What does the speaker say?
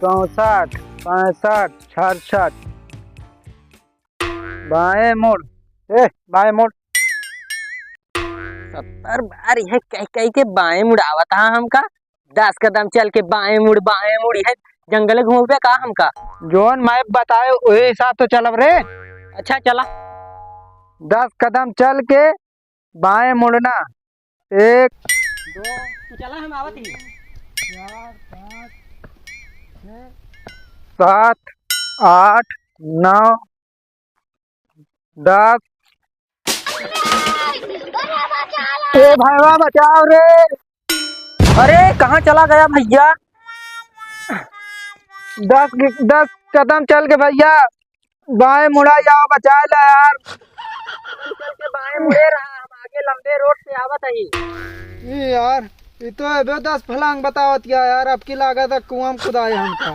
64, 65, 66। बाएं मुड़। बाएं मुड़। 70 बार यह कह कह के बाएं मुड़ावत हा हमका। 10 कदम चल के बाएं मुड़ यह जंगल घूमे का हमका। जोन मैप बताए वही हिसाब तो चलब रे। अच्छा चला। 10 कदम चल के बाएं मुड़ना। 1 2 तू चला हम आवत ही। 4 5 6 7 8 9 10। ए भाईवा बचाओ रे। अरे कहाँ चला गया भैया? 10 कदम चल के भैया बाएं मुड़ा जाओ, बचा ले यार। चल के बाएं मुड़े रहा, हम आगे लंबे रोड से आवत ही। यार ये तो 10 फलांग बतावत यार, अब की लागत कुआं खुदाए हमका।